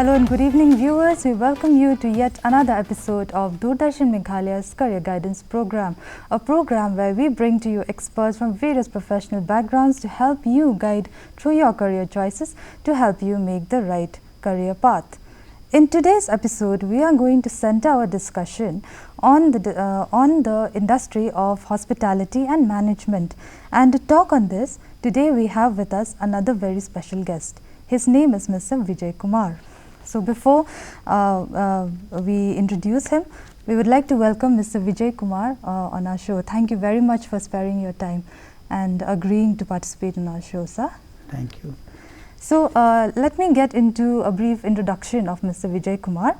Hello and good evening viewers, we welcome you to yet another episode of Doordarshan Meghalaya's Career Guidance Program, a program where we bring to you experts from various professional backgrounds to help you guide through your career choices to help you make the right career path. In today's episode, we are going to center our discussion on the industry of hospitality and management. And to talk on this, today we have with us another very special guest. His name is Mr. Vijay Kumar. So before we introduce him, we would like to welcome Mr. Vijay Kumar on our show. Thank you very much for sparing your time and agreeing to participate in our show, sir. Thank you. So let me get into a brief introduction of Mr. Vijay Kumar.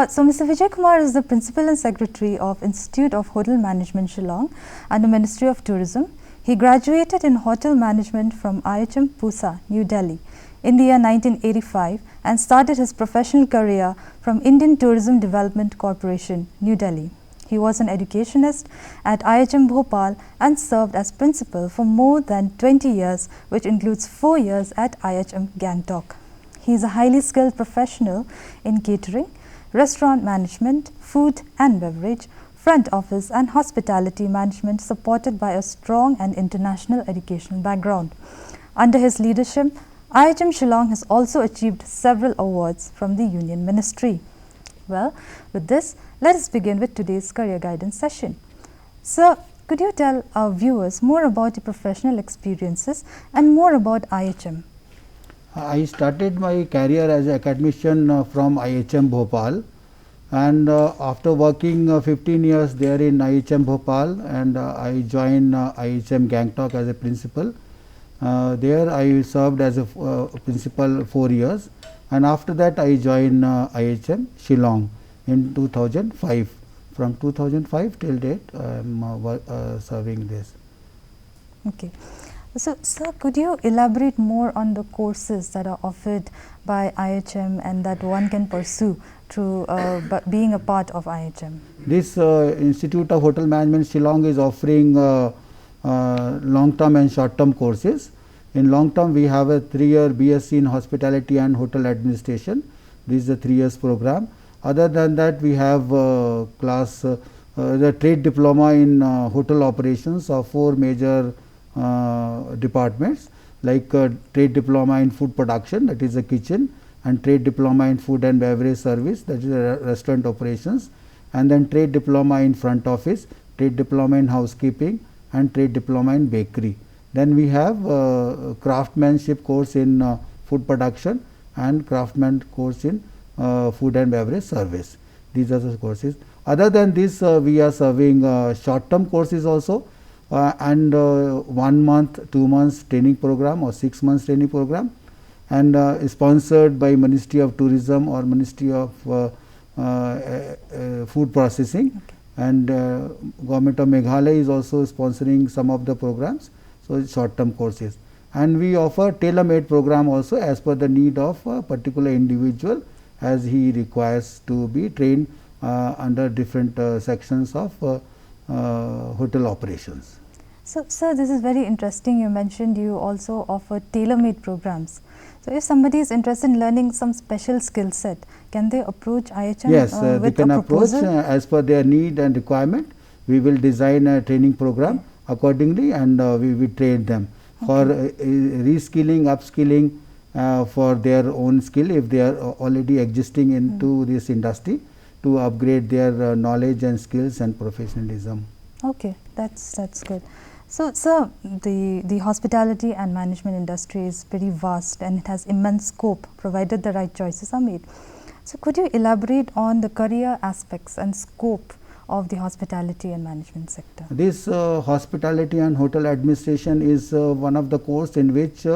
So Mr. Vijay Kumar is the Principal and Secretary of Institute of Hotel Management, Shillong, and the Ministry of Tourism. He graduated in Hotel Management from IHM, Pusa, New Delhi in the year 1985 and started his professional career from Indian Tourism Development Corporation, New Delhi. He was an educationist at IHM Bhopal and served as principal for more than 20 years, which includes 4 years at IHM Gangtok. He is a highly skilled professional in catering, restaurant management, food and beverage, front office and hospitality management, supported by a strong and international educational background. Under his leadership, IHM Shillong has also achieved several awards from the Union Ministry. Well, with this, let us begin with today's career guidance session. Sir, could you tell our viewers more about your professional experiences and more about IHM? I started my career as an academician from IHM Bhopal, and after working 15 years there in IHM Bhopal, and I joined IHM Gangtok as a principal. There I served as a principal 4 years, and after that I joined IHM Shillong in 2005. From 2005 till date I am serving this. Okay. So, sir, could you elaborate more on the courses that are offered by IHM and that one can pursue through being a part of IHM? This Institute of Hotel Management Shillong is offering long-term and short-term courses. In long-term, we have a 3-year BSc in Hospitality and Hotel Administration. This is a 3 years program. Other than that, we have the trade diploma in hotel operations of 4 major departments, like trade diploma in food production, that is a kitchen, and trade diploma in food and beverage service, that is restaurant operations, and then trade diploma in front office, trade diploma in housekeeping, and trade diploma in bakery. Then we have craftsmanship course in food production and craftsman course in food and beverage service. These are the courses. Other than this, we are serving short-term courses also, and 1 month, 2 months training program or 6 months training program, and sponsored by Ministry of Tourism or Ministry of Food Processing. Okay. And Government of Meghalaya is also sponsoring some of the programs, so short-term courses. And we offer tailor-made program also as per the need of a particular individual, as he requires to be trained under different sections of hotel operations. So, sir, this is very interesting. You mentioned you also offer tailor-made programs. So, if somebody is interested in learning some special skill set, can they approach IHM? Yes, with they can a approach proposal? as per their need and requirement. We will design a training program accordingly, and we will train them for reskilling, upskilling for their own skill if they are already existing into this industry, to upgrade their knowledge and skills and professionalism. Okay, that's good. So, sir, the hospitality and management industry is very vast and it has immense scope provided the right choices are made. So, could you elaborate on the career aspects and scope of the hospitality and management sector? This hospitality and hotel administration is one of the course in which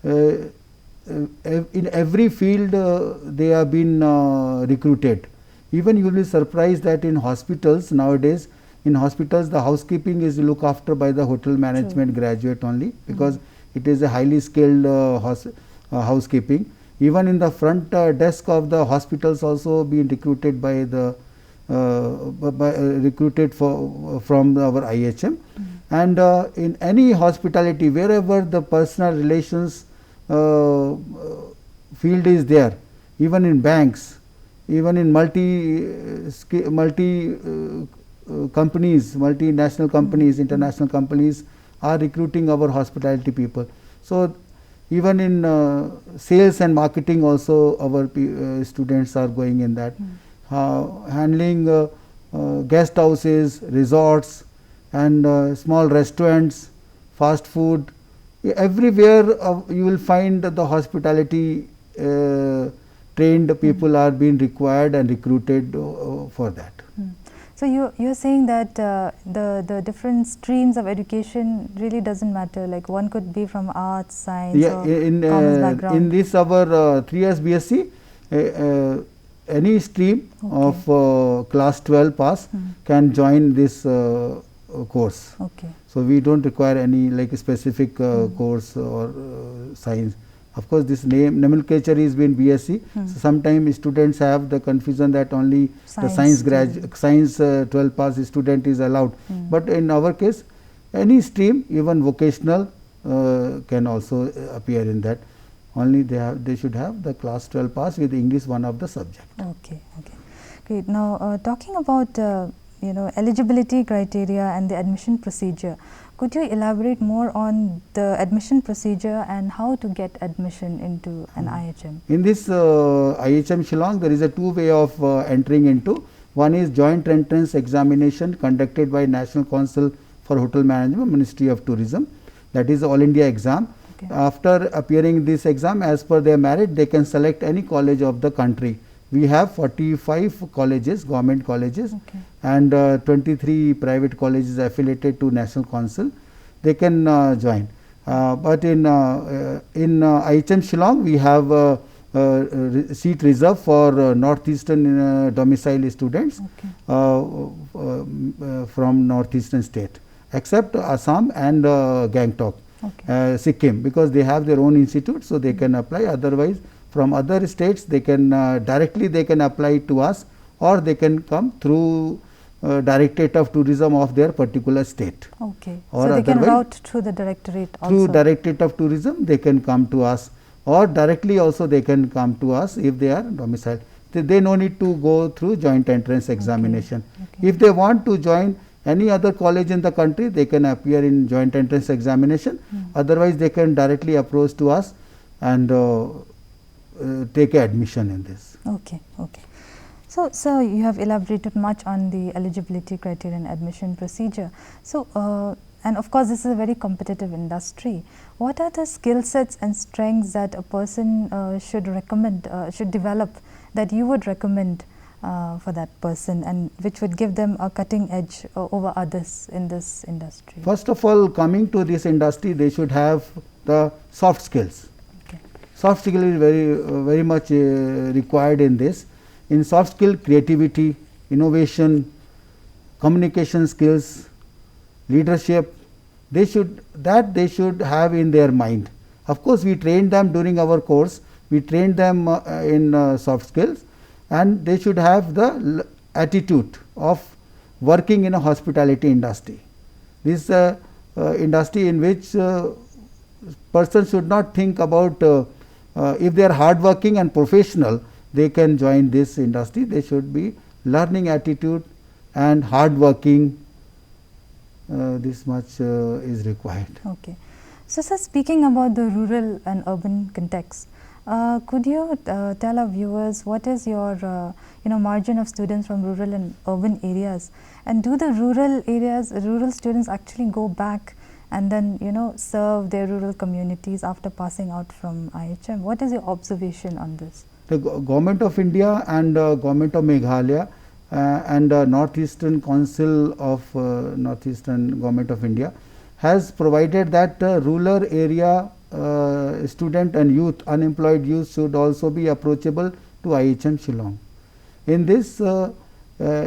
in every field they have been recruited. Even you will be surprised that in hospitals nowadays, in hospitals the housekeeping is looked after by the hotel management graduate only, because it is a highly skilled housekeeping. Even in the front desk of the hospitals also being recruited by the from our IHM. And in any hospitality, wherever the personal relations field is there, even in banks, even in companies, multinational companies, international companies are recruiting our hospitality people. So even in sales and marketing also our students are going in that. Handling guest houses, resorts, and small restaurants, fast food. Everywhere you will find the hospitality trained people are being required and recruited for that. So you're saying that the different streams of education really doesn't matter, like one could be from arts, science, or commerce background. In this our 3 years BSc, any stream of class 12 pass can join this course. Okay. So we don't require any like specific course or science. Of course, this nomenclature is been BSc. So sometimes students have the confusion that only the science 12 pass student is allowed. But in our case, any stream, even vocational, can also appear in that. Only they should have the class 12 pass with English one of the subject. Okay. Great. Now talking about eligibility criteria and the admission procedure, could you elaborate more on the admission procedure and how to get admission into an IHM? In this IHM Shillong, there is a two way of entering into. One is joint entrance examination conducted by National Council for Hotel Management, Ministry of Tourism. That is All India exam. Okay. After appearing this exam, as per their merit, they can select any college of the country. We have 45 colleges, government colleges, and 23 private colleges affiliated to National Council. They can join. But in IHM Shillong, we have seat reserved for northeastern domicile students from northeastern state, except Assam and Gangtok, Sikkim, because they have their own institute, so they can apply. Otherwise, from other states, they can directly apply to us, or they can come through Directorate of Tourism of their particular state. Okay. Or so they can route through the Directorate also. Through Directorate of Tourism, they can come to us, or directly also they can come to us if they are domiciled. They no need to go through joint entrance examination. If they want to join any other college in the country, they can appear in joint entrance examination. Otherwise, they can directly approach to us and take admission in this. Okay. So you have elaborated much on the eligibility criteria and admission procedure. So and of course, this is a very competitive industry. What are the skill sets and strengths that a person should recommend, should develop, that you would recommend for that person, and which would give them a cutting edge over others in this industry? First of all, coming to this industry, they should have the soft skills. Soft skill is very much required in this. In soft skill, creativity, innovation, communication skills, leadership, they should have in their mind. Of course, we train them during our course. We train them in soft skills, and they should have the attitude of working in a hospitality industry. This industry in which person should not think about if they are hardworking and professional, they can join this industry. They should be learning attitude and hardworking. This much is required. Okay. So, sir, speaking about the rural and urban context, could you tell our viewers what is your margin of students from rural and urban areas, and do the rural students actually go back and then serve their rural communities after passing out from IHM? What is your observation on this? The Government of India and Government of Meghalaya and Northeastern Council of Northeastern Government of India has provided that rural area student and youth, unemployed youth, should also be approachable to IHM Shillong. In this,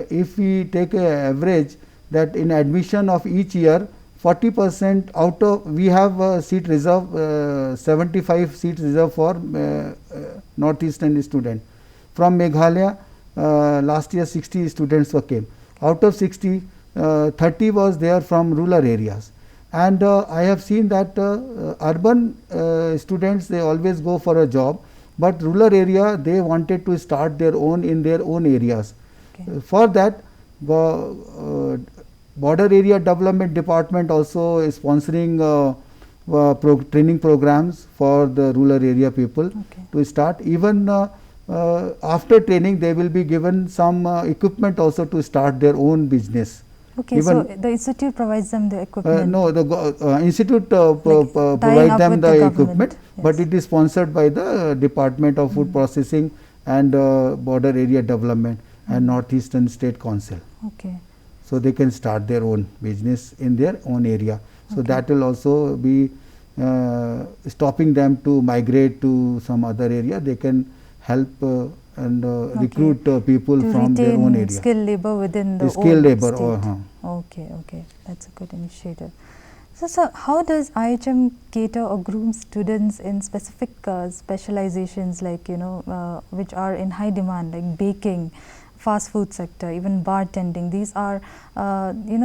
if we take an average, that in admission of each year, 40% out of, we have seat reserve, 75 seats reserved for northeastern student. From Meghalaya, last year 60 students came. Out of 60, 30 was there from rural areas. And I have seen that urban students, they always go for a job, but rural area they wanted to start their own in their own areas. Okay. For that, Border Area Development Department also is sponsoring training programs for the rural area people Okay. to start. Even after training, they will be given some equipment also to start their own business. Okay, so the institute provides them the equipment. No, the institute Like provide up them with the the equipment, government, but yes. it is sponsored by the Department of Food Processing and Border Area Development and Northeastern State Council. Okay. So they can start their own business in their own area. So Okay. that will also be stopping them to migrate to some other area. They can help and recruit people To from their own retain area. skilled labor within the Skilled old labor. state. Okay, okay, that's a good initiative. So, sir, how does IHM cater or groom students in specific specializations, like which are in high demand, like baking, fast food sector, even bartending? These are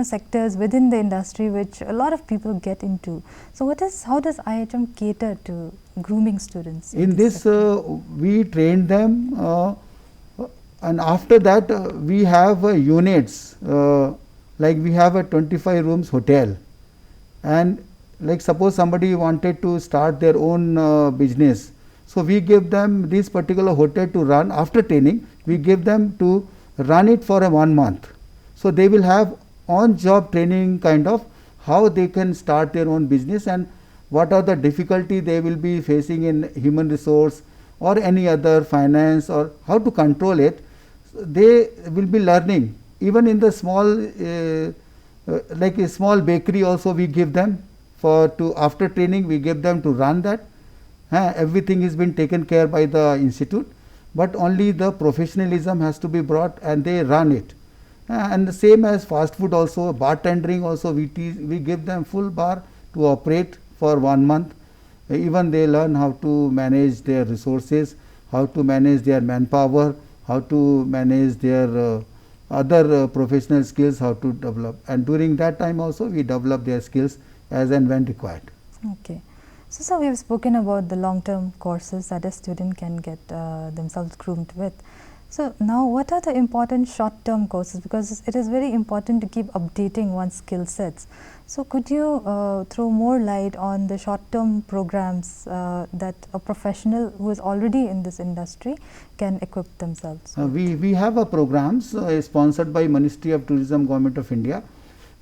sectors within the industry which a lot of people get into. So how does IHM cater to grooming students? In this we train them and after that we have units like we have a 25 rooms hotel, and like suppose somebody wanted to start their own business. So we give them this particular hotel to run. After training, we give them to run it for 1 month. So they will have on job training kind of how they can start their own business and what are the difficulty they will be facing in human resource or any other finance, or how to control it. They will be learning. Even in the small like a small bakery also we give them after training we give them to run that. Everything is been taken care by the institute, but only the professionalism has to be brought and they run it. And the same as fast food also, bartending also we give them full bar to operate for 1 month. Even they learn how to manage their resources, how to manage their manpower, how to manage their other professional skills, how to develop, and during that time also we develop their skills as and when required. Okay. So we have spoken about the long-term courses that a student can get themselves groomed with. So now what are the important short-term courses, because it is very important to keep updating one's skill sets. So could you throw more light on the short-term programs that a professional who is already in this industry can equip themselves with? We have a programs sponsored by Ministry of Tourism, Government of India,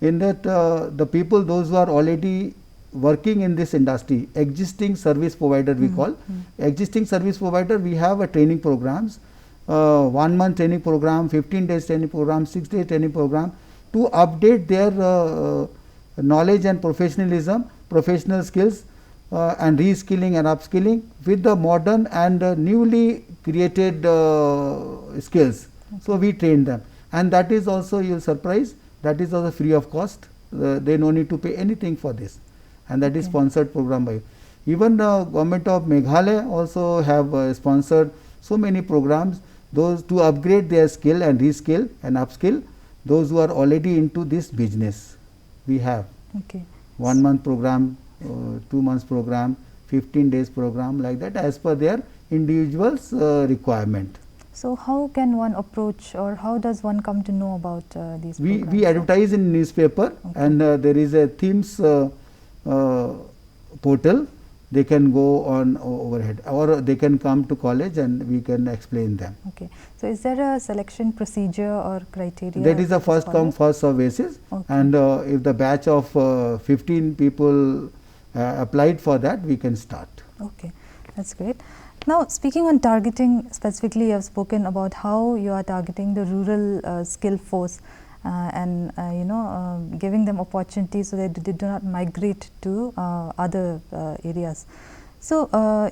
in that the people, those who are already working in this industry, existing service provider we call, existing service provider, we have a training programs, 1 month training program, 15 days training program, 6 day training program, to update their knowledge and professionalism, professional skills and reskilling and upskilling with the modern and newly created skills. So we train them, and that is also, you will surprise, that is also free of cost. They no need to pay anything for this, and that is sponsored program by even the government of Meghalaya also have sponsored so many programs, those to upgrade their skill and reskill and upskill those who are already into this business. We have 1 month program, 2 months program, 15 days program, like that, as per their individual's requirement. So how can one approach, or how does one come to know about these programs? We advertise in newspaper, and there is a themes portal. They can go on overhead, or they can come to college and we can explain them. Okay. So is there a selection procedure or criteria? That is a first come first serve basis, and if the batch of 15 people applied for that, we can start. Okay, that's great. Now, speaking on targeting specifically, you have spoken about how you are targeting the rural skill force and giving them opportunities so that they do not migrate to other areas. So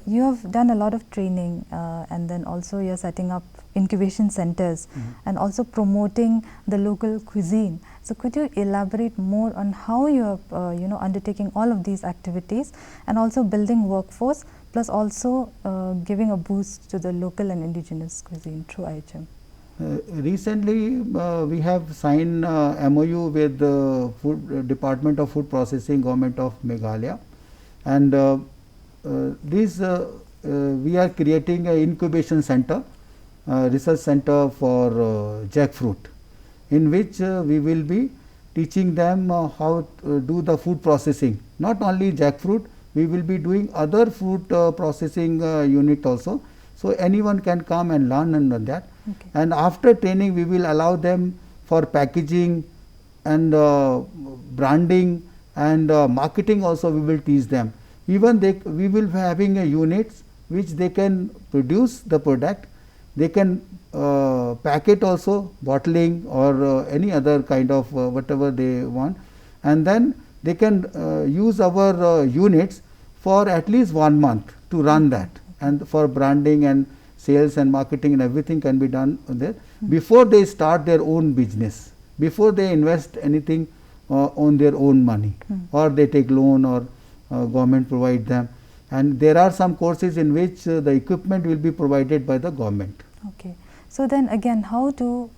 you have done a lot of training, and then also you are setting up incubation centers and also promoting the local cuisine. So could you elaborate more on how you are undertaking all of these activities and also building workforce, plus also giving a boost to the local and indigenous cuisine through IHM? Recently, we have signed MOU with the Department of Food Processing, Government of Meghalaya, and these we are creating an incubation center, research center for jackfruit, in which we will be teaching them how to do the food processing. Not only jackfruit, we will be doing other fruit processing unit also. So anyone can come and learn under that. Okay. And after training, we will allow them for packaging and branding and marketing also. We will teach them. Even we will be having a units which they can produce the product. They can pack it also, bottling or any other kind of whatever they want, and then they can use our units for at least 1 month to run that, and for branding and sales and marketing and everything can be done there before they start their own business, before they invest anything on their own money, or they take loan or government provide them. And there are some courses in which the equipment will be provided by the government. Okay. So then again, how to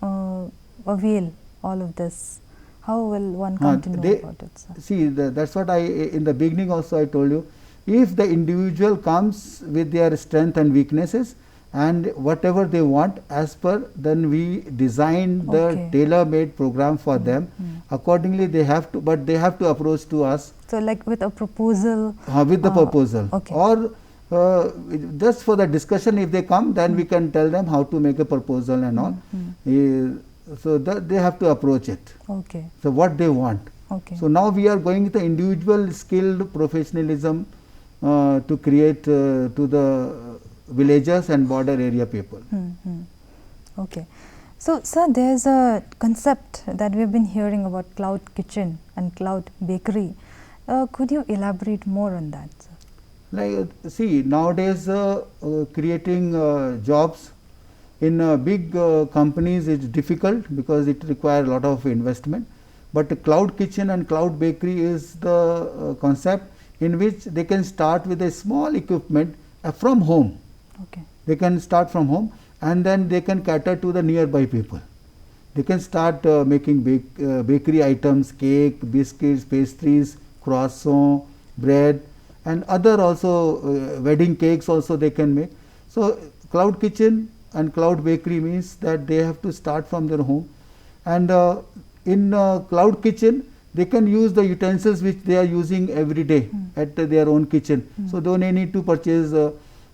avail all of this? How will one come to know about it, sir? See, that's what in the beginning also I told you. If the individual comes with their strength and weaknesses and whatever they want as per, then we design the tailor-made program for them. Accordingly, they have to, but they have to approach to us. So like with a proposal? With the proposal. Okay. Or just for the discussion, if they come, then we can tell them how to make a proposal and all. So that they have to approach it. Okay. So what they want. Okay. So now we are going with the individual skilled professionalism to create to the villagers and border area people. Okay. So sir, there is a concept that we have been hearing about cloud kitchen and cloud bakery. Could you elaborate more on that, sir? Like, see, nowadays creating jobs in big companies is difficult because it requires a lot of investment. But cloud kitchen and cloud bakery is the concept in which they can start with a small equipment from home. Okay. They can start from home and then they can cater to the nearby people. They can start making bakery items, cake, biscuits, pastries, croissant, bread, and other also wedding cakes also they can make. So cloud kitchen and cloud bakery means that they have to start from their home, and in cloud kitchen they can use the utensils which they are using every day at their own kitchen. So they don't need to purchase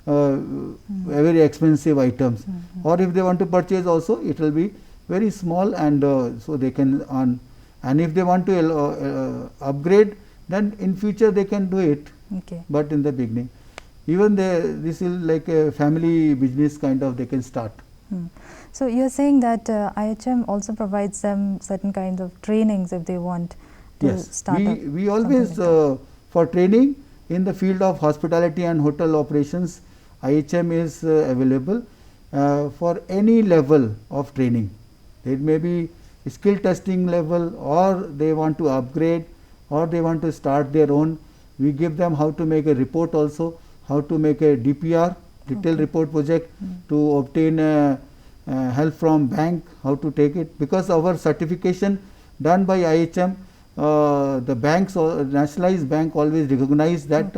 very expensive items, or if they want to purchase also, it will be very small, and so they can earn. And if they want to upgrade, then in future they can do it. Okay. But in the beginning, even this is like a family business kind of, they can start. So you are saying that IHM also provides them certain kinds of trainings if they want to start up. We always for training in the field of hospitality and hotel operations, IHM is available for any level of training. It may be skill testing level, or they want to upgrade, or they want to start their own. We give them how to make a report also, how to make a DPR, detailed report project, to obtain help from bank, how to take it. Because our certification done by IHM, the banks, or nationalized bank, always recognize that,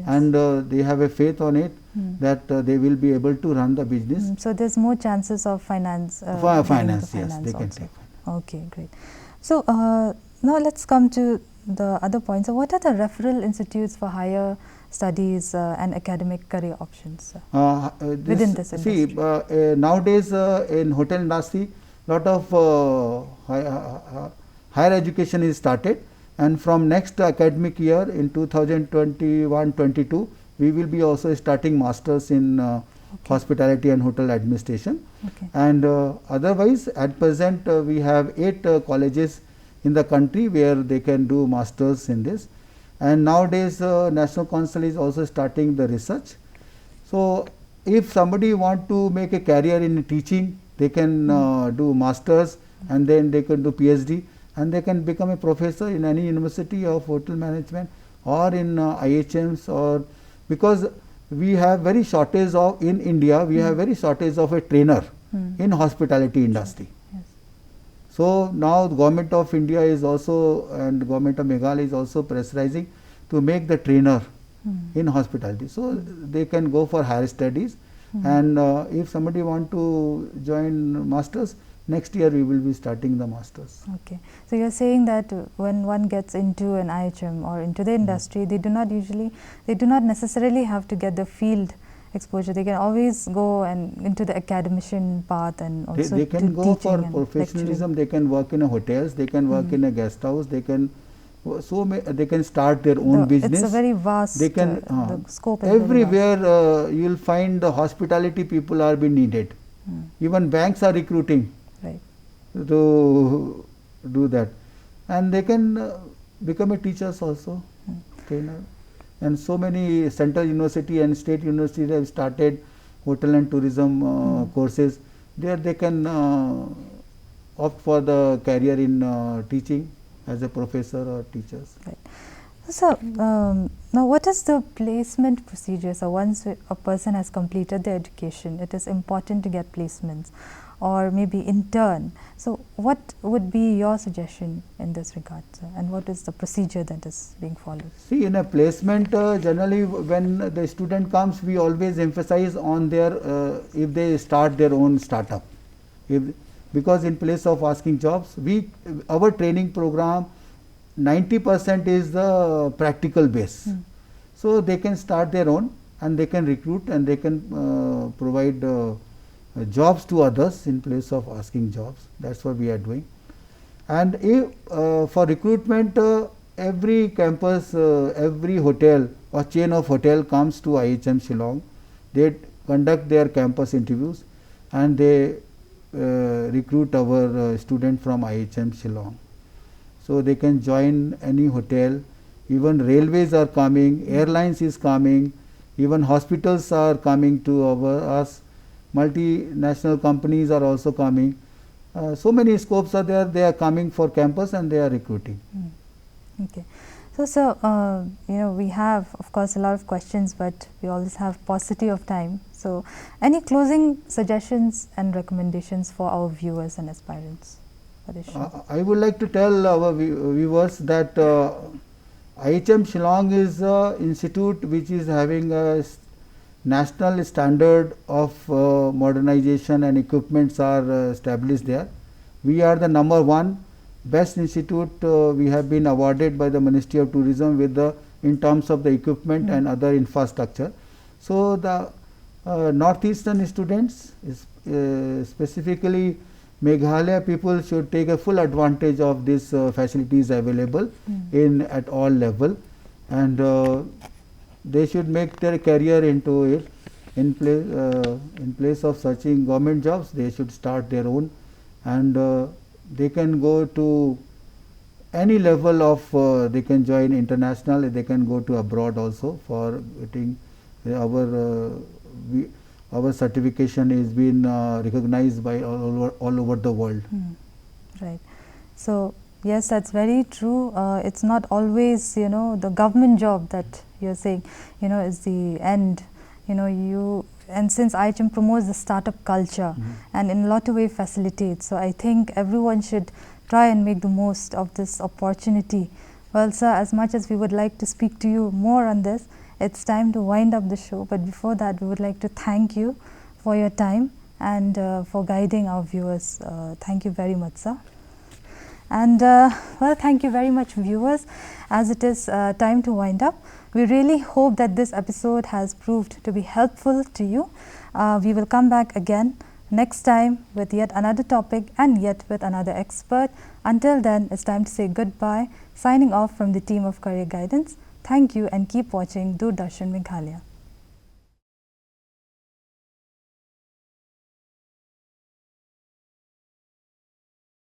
and they have a faith on it that they will be able to run the business. So there's more chances of finance. Finance, yes, they can take. Okay, great. So now let's come to the other point. So what are the referral institutes for higher studies and academic career options within this industry? See, nowadays in hotel industry, lot of higher education is started, and from next academic year in 2021-22, we will be also starting masters in hospitality and hotel administration. And otherwise, at present we have 8 colleges in the country where they can do masters in this, and nowadays National Council is also starting the research. So if somebody want to make a career in teaching, they can do masters, and then they can do PhD, and they can become a professor in any university of hotel management, or in IHMs, or because we have very shortage of, in India we have very shortage of a trainer in hospitality industry. So now the government of India is also, and government of Meghalaya is also pressurizing to make the trainer in hospitality. So they can go for higher studies, and if somebody want to join masters, next year we will be starting the masters. Okay. So you're saying that when one gets into an IHM or into the industry, they do not necessarily have to get the field exposure. They can always go and into the academician path, and also they can go for professionalism. They can work in a hotels. They can work in a guest house. They can they can start their own business. It's a very vast they can the scope. Everywhere you will find the hospitality people are being needed. Even banks are recruiting to do that, and they can become a teachers also, trainer. And so many central university and state universities have started hotel and tourism courses. There they can opt for the career in teaching as a professor or teachers. Right. So now what is the placement procedure? So once a person has completed their education, it is important to get placements or maybe intern. So what would be your suggestion in this regard, sir? And what is the procedure that is being followed? See, in a placement, generally when the student comes, we always emphasize on their if they start their own startup. Because in place of asking jobs, our training program 90% is the practical base. So they can start their own, and they can recruit, and they can provide jobs to others in place of asking jobs. That's what we are doing. And if for recruitment, every campus, every hotel or chain of hotel comes to IHM Shillong. They conduct their campus interviews, and they recruit our student from IHM Shillong. So they can join any hotel. Even railways are coming, airlines is coming, even hospitals are coming to us. Multinational companies are also coming. So many scopes are there. They are coming for campus, and they are recruiting. Okay. So, we have, of course, a lot of questions, but we always have paucity of time. So, any closing suggestions and recommendations for our viewers and aspirants for this show? I would like to tell our viewers that IHM Shillong is an institute which is having a national standard of modernization, and equipments are established there. We are the #1 best institute. We have been awarded by the Ministry of Tourism with in terms of the equipment and other infrastructure. So the northeastern students, specifically Meghalaya people, should take a full advantage of these facilities available at all level, and they should make their career into it. In place of searching government jobs, they should start their own, and they can go to any level of, they can join international, they can go to abroad also for getting our certification is been recognized by all over the world. Right. So yes, that's very true. It's not always, the government job that you're saying, is the end. And since IHM promotes the startup culture and in a lot of ways facilitates, so I think everyone should try and make the most of this opportunity. Well, sir, as much as we would like to speak to you more on this, it's time to wind up the show. But before that, we would like to thank you for your time and for guiding our viewers. Thank you very much, sir. And well, thank you very much, viewers. As it is time to wind up, we really hope that this episode has proved to be helpful to you. We will come back again next time with yet another topic and yet with another expert. Until then, it's time to say goodbye. Signing off from the team of Career Guidance. Thank you, and keep watching Doordarshan Meghalaya.